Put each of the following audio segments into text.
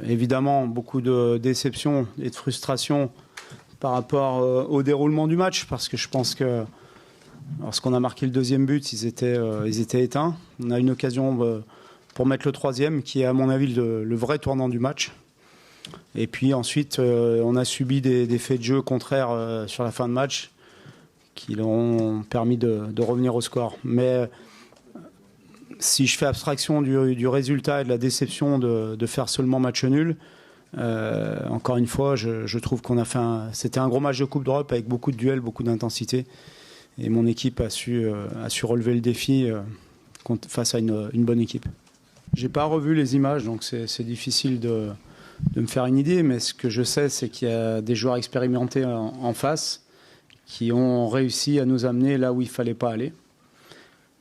Évidemment, beaucoup de déception et de frustration par rapport au déroulement du match, parce que je pense que lorsqu'on a marqué le deuxième but, ils étaient éteints. On a une occasion pour mettre le troisième, qui est à mon avis le vrai tournant du match. Et puis ensuite, on a subi des faits de jeu contraires sur la fin de match qui leur ont permis de revenir au score. Mais si je fais abstraction du résultat et de la déception de faire seulement match nul, encore une fois, je trouve qu'on a fait c'était un gros match de Coupe d'Europe avec beaucoup de duels, beaucoup d'intensité. Et mon équipe a su relever le défi face à une bonne équipe. J'ai pas revu les images, donc c'est difficile de me faire une idée. Mais ce que je sais, c'est qu'il y a des joueurs expérimentés en face qui ont réussi à nous amener là où il fallait pas aller.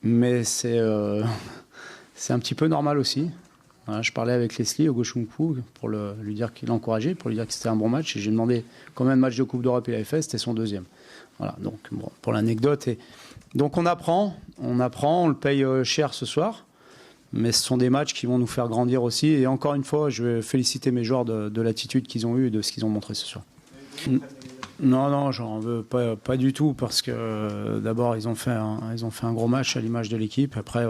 Mais c'est un petit peu normal aussi. Voilà, je parlais avec Leslie Ogochukwu pour lui dire qu'il l'encourageait, pour lui dire que c'était un bon match. Et j'ai demandé combien de matchs de Coupe d'Europe il avait fait. C'était son deuxième. Voilà, donc bon, pour l'anecdote. Donc on apprend, on le paye cher ce soir. Mais ce sont des matchs qui vont nous faire grandir aussi. Et encore une fois, je vais féliciter mes joueurs de l'attitude qu'ils ont eue et de ce qu'ils ont montré ce soir. Non, j'en veux pas du tout, parce que d'abord, ils ont fait un gros match à l'image de l'équipe. Après,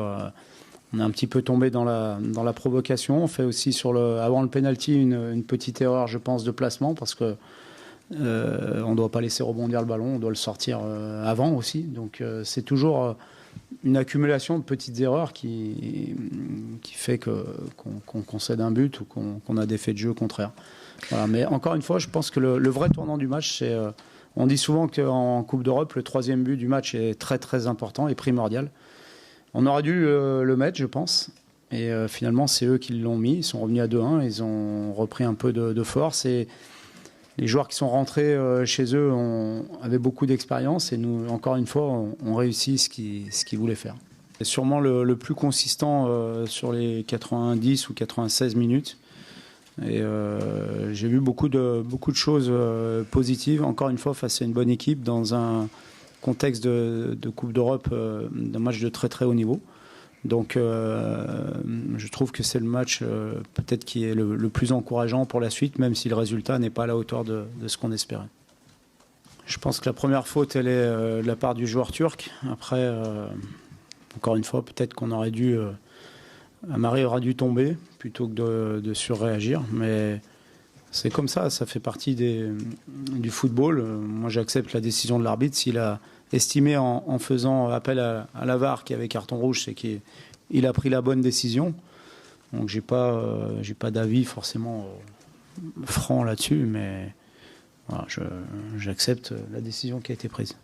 on est un petit peu tombé dans la provocation. On fait aussi avant le penalty une petite erreur, je pense, de placement, parce que on ne doit pas laisser rebondir le ballon, on doit le sortir avant aussi. Donc c'est toujours une accumulation de petites erreurs qui fait qu'on concède un but ou qu'on a des faits de jeu contraires. Voilà. Mais encore une fois, je pense que le vrai tournant du match, c'est... on dit souvent qu'en Coupe d'Europe, le troisième but du match est très très important et primordial. On aurait dû le mettre, je pense. Et finalement, c'est eux qui l'ont mis. Ils sont revenus à 2-1. Ils ont repris un peu de force. Et les joueurs qui sont rentrés chez eux avaient beaucoup d'expérience. Et nous, encore une fois, on réussit ce qu'ils voulaient faire. C'est sûrement le plus consistant sur les 90 ou 96 minutes. Et j'ai vu beaucoup de choses positives, encore une fois, face à une bonne équipe, dans un contexte de Coupe d'Europe, d'un match de très très haut niveau. Donc je trouve que c'est le match peut-être qui est le plus encourageant pour la suite, même si le résultat n'est pas à la hauteur de ce qu'on espérait. Je pense que la première faute, elle est de la part du joueur turc. Après, encore une fois, peut-être qu'on aurait dû... Amari aura dû tomber plutôt que de surréagir, mais c'est comme ça fait partie du football. Moi, j'accepte la décision de l'arbitre. S'il a estimé en faisant appel à la VAR qui avait carton rouge, c'est qu'il a pris la bonne décision. Donc j'ai pas d'avis forcément franc là-dessus, mais voilà, j'accepte la décision qui a été prise.